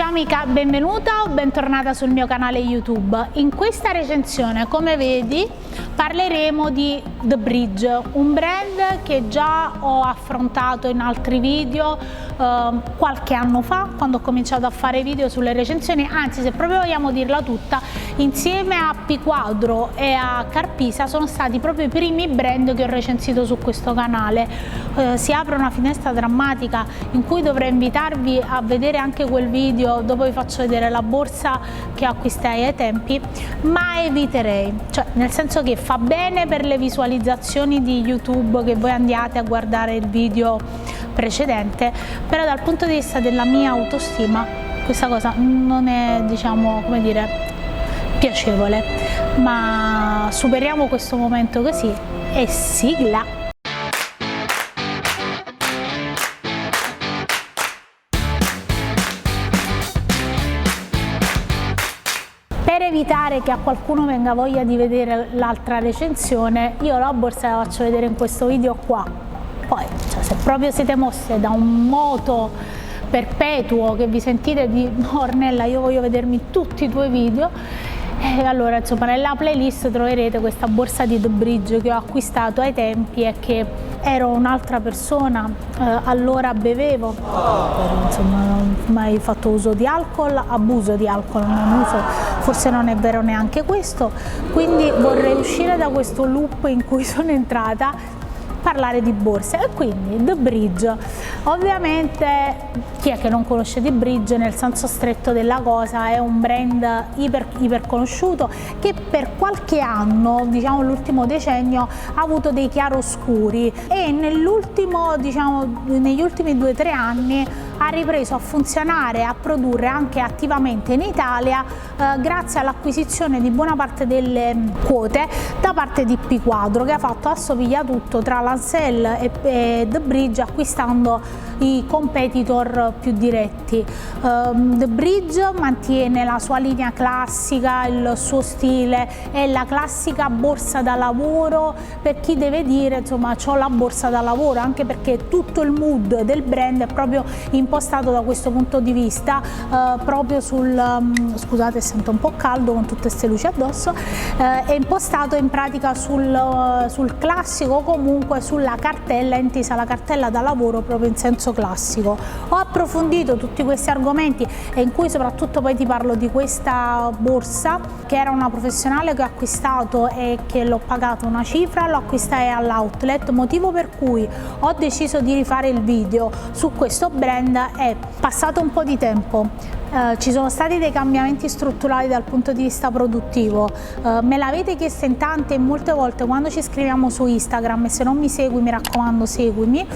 Ciao amica, benvenuta o bentornata sul mio canale YouTube. In questa recensione, come vedi, parleremo di The Bridge, un brand che già ho affrontato in altri video qualche anno fa, quando ho cominciato a fare video sulle recensioni. Anzi, se proprio vogliamo dirla tutta, insieme a Piquadro e a Carpisa sono stati proprio i primi brand che ho recensito su questo canale. Si apre una finestra drammatica in cui dovrei invitarvi a vedere anche quel video, dopo vi faccio vedere la borsa che acquistai ai tempi, ma eviterei, cioè nel senso che fa bene per le visualizzazioni di YouTube che voi andiate a guardare il video precedente, però dal punto di vista della mia autostima questa cosa non è, diciamo, come dire, piacevole. Ma superiamo questo momento così e sigla! Per evitare che a qualcuno venga voglia di vedere l'altra recensione, io la borsa la faccio vedere in questo video qua. Poi, cioè, se proprio siete mosse da un moto perpetuo che vi sentite di no, Ornella, io voglio vedermi tutti i tuoi video, e allora insomma nella playlist troverete questa borsa di The Bridge che ho acquistato ai tempi e che ero un'altra persona, allora bevevo, insomma non ho mai fatto uso di alcol, abuso di alcol, non uso, forse non è vero neanche questo, quindi vorrei uscire da questo loop in cui sono entrata, parlare di borse. E quindi The Bridge, ovviamente chi è che non conosce The Bridge nel senso stretto della cosa? È un brand iper conosciuto che per qualche anno, diciamo l'ultimo decennio, ha avuto dei chiaroscuri e nell'ultimo, diciamo negli ultimi 2-3 anni ha ripreso a funzionare, a produrre anche attivamente in Italia grazie all'acquisizione di buona parte delle quote da parte di Piquadro, che ha fatto assomigliatutto tra Lancel e The Bridge, acquistando i competitor più diretti. The Bridge mantiene la sua linea classica, il suo stile, è la classica borsa da lavoro per chi deve dire insomma c'ho la borsa da lavoro, anche perché tutto il mood del brand è proprio impostato da questo punto di vista, proprio sul scusate, sento un po' caldo con tutte queste luci addosso, è impostato in pratica sul classico, comunque sulla cartella, intesa la cartella da lavoro proprio in senso classico. Ho approfondito tutti questi argomenti e in cui soprattutto poi ti parlo di questa borsa che era una professionale che ho acquistato e che l'ho pagato una cifra, lo acquistai all'outlet, motivo per cui ho deciso di rifare il video su questo brand. È passato un po' di tempo, ci sono stati dei cambiamenti strutturali dal punto di vista produttivo, me l'avete chiesto in tante e molte volte quando ci scriviamo su Instagram, e se non mi segui mi raccomando seguimi.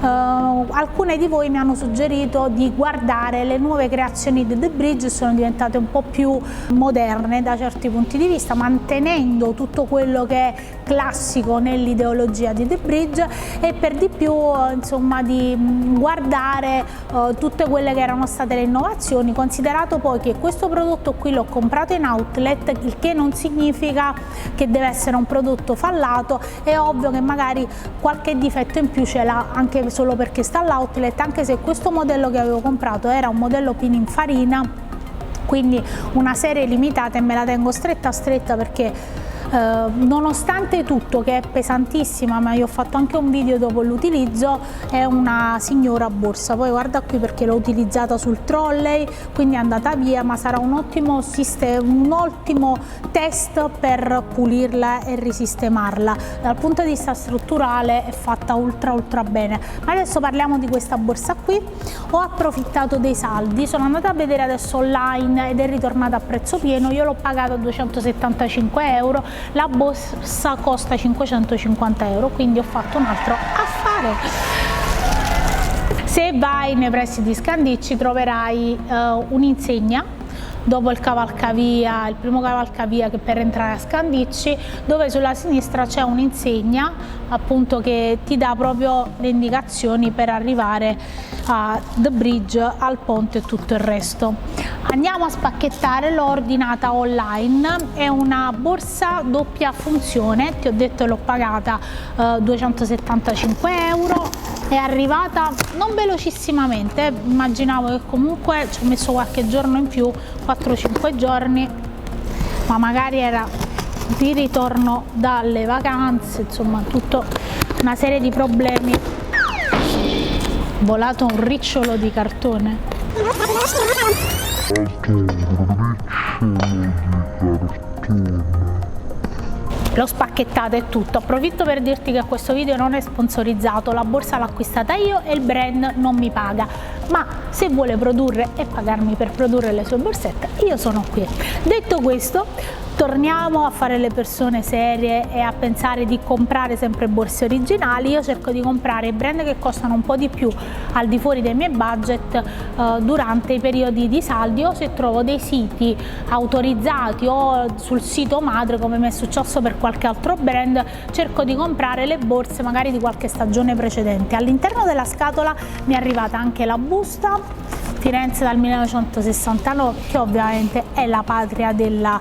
Alcune di voi mi hanno suggerito di guardare le nuove creazioni di The Bridge, sono diventate un po' più moderne da certi punti di vista, mantenendo tutto quello che è classico nell'ideologia di The Bridge, e per di più insomma di guardare tutte quelle che erano state le innovazioni, considerato poi che questo prodotto qui l'ho comprato in outlet, il che non significa che deve essere un prodotto fallato. È ovvio che magari qualche difetto in più ce l'ha anche solo perché sta all'outlet, anche se questo modello che avevo comprato era un modello Pininfarina, quindi una serie limitata, e me la tengo stretta perché nonostante tutto, che è pesantissima, ma io ho fatto anche un video dopo l'utilizzo, è una signora borsa. Poi guarda qui, perché l'ho utilizzata sul trolley, quindi è andata via, ma sarà un ottimo test per pulirla e risistemarla. Dal punto di vista strutturale è fatta ultra bene. Ma adesso parliamo di questa borsa qui. Ho approfittato dei saldi, sono andata a vedere adesso online ed è ritornata a prezzo pieno. Io l'ho pagato a 275 euro, la borsa costa 550 euro, quindi ho fatto un altro affare. Se vai nei pressi di Scandicci troverai un'insegna dopo il cavalcavia, il primo cavalcavia che per entrare a Scandicci, dove sulla sinistra c'è un'insegna appunto che ti dà proprio le indicazioni per arrivare a The Bridge, al ponte e tutto il resto. Andiamo a spacchettare, l'ho ordinata online, è una borsa doppia funzione, ti ho detto l'ho pagata 275 euro. è arrivata non velocissimamente, immaginavo che comunque ci ho messo qualche giorno in più, 4-5 giorni, ma magari era di ritorno dalle vacanze, insomma tutta una serie di problemi. Volato un ricciolo di cartone. L'ho spacchettata e tutto. Approfitto per dirti che questo video non è sponsorizzato, la borsa l'ho acquistata io e il brand non mi paga, ma se vuole produrre e pagarmi per produrre le sue borsette, io sono qui. Detto questo, torniamo a fare le persone serie e a pensare di comprare sempre borse originali. Io cerco di comprare i brand che costano un po' di più al di fuori dei miei budget durante i periodi di saldi, o se trovo dei siti autorizzati o sul sito madre, come mi è successo per qualche altro brand, cerco di comprare le borse magari di qualche stagione precedente. All'interno della scatola mi è arrivata anche la busta Firenze dal 1969, che ovviamente è la patria della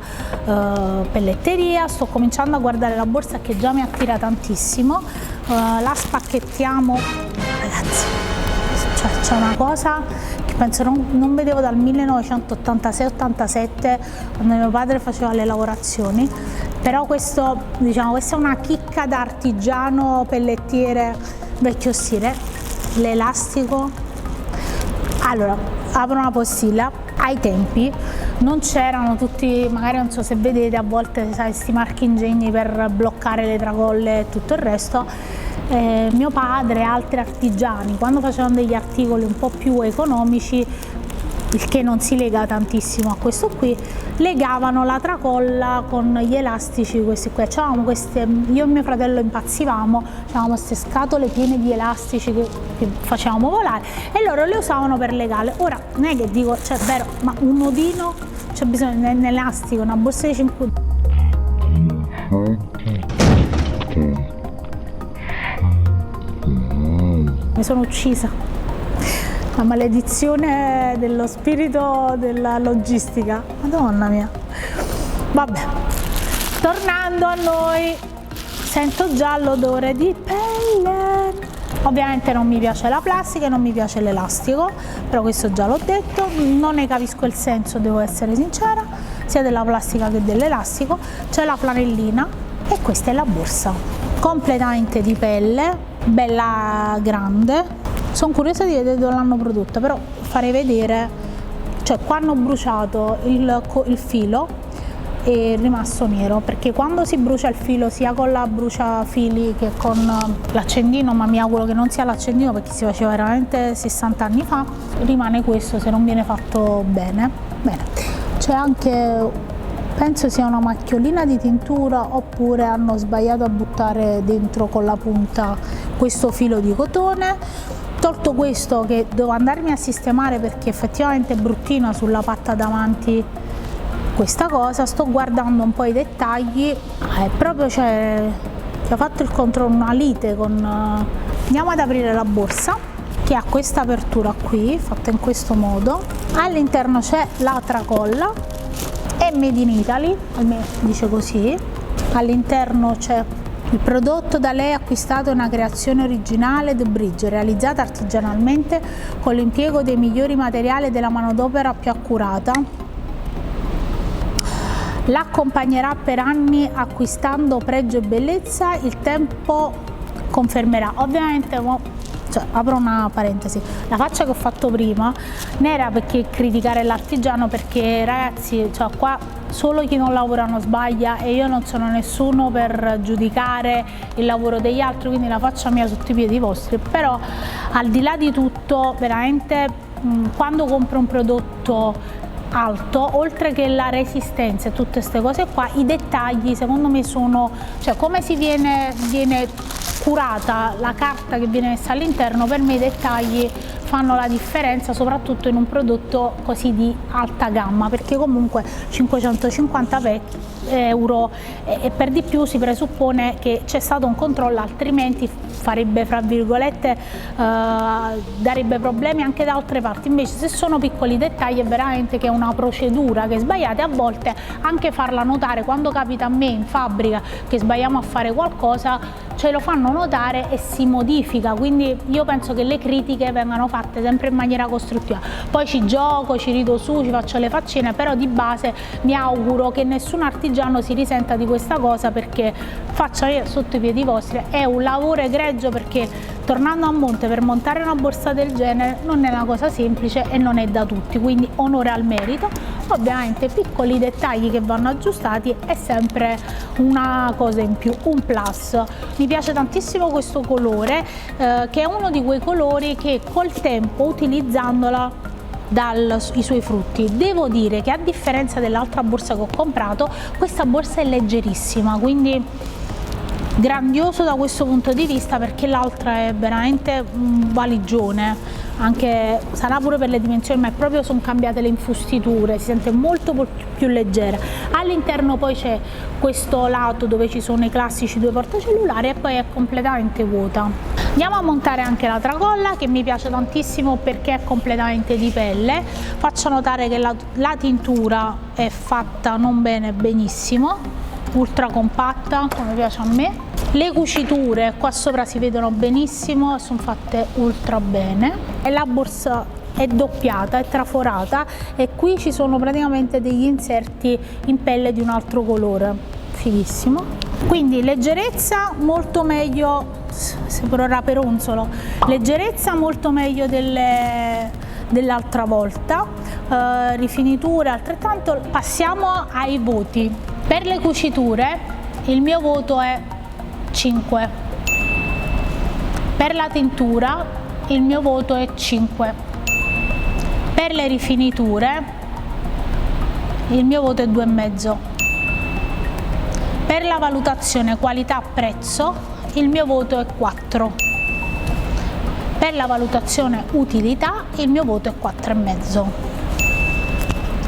pelletteria. Sto cominciando a guardare la borsa che già mi attira tantissimo. La spacchettiamo, ragazzi, cioè c'è una cosa che penso non vedevo dal 1986-87, quando mio padre faceva le lavorazioni, però questo, diciamo, questa è una chicca da artigiano pellettiere vecchio stile. L'elastico, allora, apro una postilla. Ai tempi non c'erano tutti, magari non so se vedete, a volte sai, sti marchi ingegni per bloccare le tracolle e tutto il resto. Mio padre e altri artigiani, quando facevano degli articoli un po' più economici, il che non si lega tantissimo a questo qui, legavano la tracolla con gli elastici questi qui. C'avevamo queste, io e mio fratello impazzivamo, avevamo queste scatole piene di elastici che facevamo volare e loro le usavano per legare. Ora non è che dico, cioè vero, ma un nodino c'è bisogno di un elastico, una borsa di 5. Mi sono uccisa. La maledizione dello spirito della logistica, madonna mia. Vabbè, tornando a noi, sento già l'odore di pelle. Ovviamente non mi piace la plastica e non mi piace l'elastico, però questo già l'ho detto, non ne capisco il senso, devo essere sincera, sia della plastica che dell'elastico. C'è la flanellina e questa è la borsa, completamente di pelle, bella grande. Sono curiosa di vedere dove l'hanno prodotta, però farei vedere, cioè qua hanno bruciato il filo è rimasto nero, perché quando si brucia il filo sia con la bruciafili che con l'accendino, ma mi auguro che non sia l'accendino perché si faceva veramente 60 anni fa, rimane questo se non viene fatto bene. Bene, c'è anche, penso sia una macchiolina di tintura, oppure hanno sbagliato a buttare dentro con la punta questo filo di cotone. Tolto questo, che devo andarmi a sistemare perché effettivamente è bruttina sulla patta davanti questa cosa, sto guardando un po' i dettagli, proprio c'è, che ha fatto il controllo, una lite con... Andiamo ad aprire la borsa, che ha questa apertura qui, fatta in questo modo. All'interno c'è la tracolla, è made in Italy, almeno dice così. All'interno c'è il prodotto da lei acquistato è una creazione originale The Bridge, realizzata artigianalmente con l'impiego dei migliori materiali e della manodopera più accurata. L'accompagnerà per anni acquistando pregio e bellezza, il tempo confermerà. Ovviamente, cioè, apro una parentesi, la faccia che ho fatto prima non era perché criticare l'artigiano, perché ragazzi, cioè, qua solo chi non lavora non sbaglia e io non sono nessuno per giudicare il lavoro degli altri, quindi la faccia mia sotto i piedi vostri. Però al di là di tutto, veramente quando compro un prodotto alto, oltre che la resistenza e tutte queste cose qua, i dettagli secondo me sono, cioè come si viene curata la carta che viene messa all'interno, per me i dettagli fanno la differenza, soprattutto in un prodotto così di alta gamma, perché comunque 550 vecchi euro e per di più si presuppone che c'è stato un controllo, altrimenti farebbe, fra virgolette, darebbe problemi anche da altre parti. Invece se sono piccoli dettagli è veramente che è una procedura che sbagliate, a volte anche farla notare, quando capita a me in fabbrica che sbagliamo a fare qualcosa ce lo fanno notare e si modifica, quindi io penso che le critiche vengano fatte sempre in maniera costruttiva. Poi ci gioco, ci rido su, ci faccio le faccine, però di base mi auguro che nessun artigiano si risenta di questa cosa, perché faccia sotto i piedi vostri, è un lavoro egregio, perché tornando a monte per montare una borsa del genere non è una cosa semplice e non è da tutti, quindi onore al merito. Ovviamente piccoli dettagli che vanno aggiustati è sempre una cosa in più, un plus. Mi piace tantissimo questo colore, che è uno di quei colori che col tempo, utilizzandola, dà i suoi frutti. Devo dire che a differenza dell'altra borsa che ho comprato, questa borsa è leggerissima, quindi grandioso da questo punto di vista, perché l'altra è veramente un valigione, anche sarà pure per le dimensioni, ma è proprio, sono cambiate le infustiture, si sente molto più leggera. All'interno poi c'è questo lato dove ci sono i classici 2 portacellulari e poi è completamente vuota. Andiamo a montare anche la tracolla, che mi piace tantissimo perché è completamente di pelle. Faccio notare che la tintura è fatta non bene, benissimo, ultra compatta come piace a me. Le cuciture qua sopra si vedono benissimo, sono fatte ultra bene e la borsa è doppiata, è traforata e qui ci sono praticamente degli inserti in pelle di un altro colore, fighissimo. Quindi leggerezza molto meglio, sembra raperonzolo, leggerezza molto meglio dell'altra volta, rifiniture altrettanto. Passiamo ai voti. Per le cuciture il mio voto è 5, per la tintura il mio voto è 5, per le rifiniture il mio voto è 2,5, per la valutazione qualità-prezzo il mio voto è 4, per la valutazione utilità il mio voto è 4,5.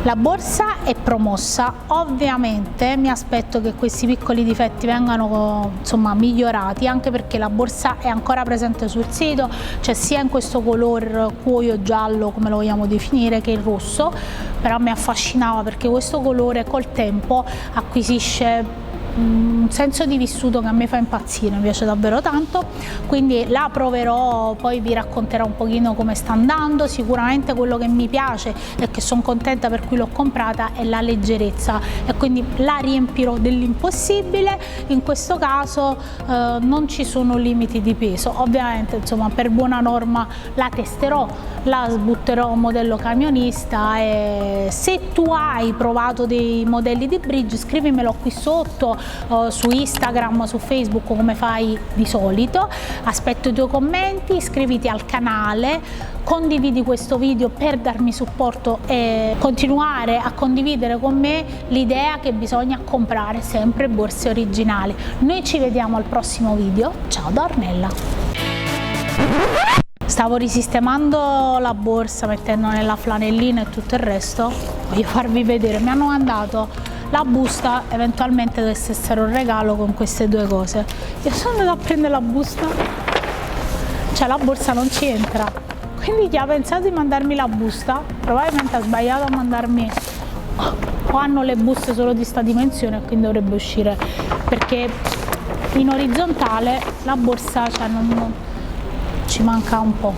La borsa è promossa, ovviamente mi aspetto che questi piccoli difetti vengano migliorati, anche perché la borsa è ancora presente sul sito, cioè sia in questo colore cuoio giallo, come lo vogliamo definire, che il rosso, però mi affascinava perché questo colore col tempo acquisisce un senso di vissuto che a me fa impazzire, mi piace davvero tanto, quindi la proverò, poi vi racconterò un pochino come sta andando. Sicuramente quello che mi piace e che sono contenta per cui l'ho comprata è la leggerezza e quindi la riempirò dell'impossibile. In questo caso non ci sono limiti di peso, ovviamente per buona norma la testerò, la sbutterò modello camionista e se tu hai provato dei modelli di bridge scrivimelo qui sotto, su Instagram, su Facebook, come fai di solito. Aspetto i tuoi commenti, iscriviti al canale, condividi questo video per darmi supporto e continuare a condividere con me l'idea che bisogna comprare sempre borse originali. Noi ci vediamo al prossimo video, ciao da Ornella! Stavo risistemando la borsa, mettendo nella flanellina e tutto il resto. Voglio farvi vedere, mi hanno mandato la busta, eventualmente dovesse essere un regalo con queste 2 cose. Io sono andata a prendere la busta, cioè la borsa non ci entra, quindi chi ha pensato di mandarmi la busta probabilmente ha sbagliato a mandarmi, o hanno le buste solo di sta dimensione e quindi dovrebbe uscire, perché in orizzontale la borsa non ci manca un po'.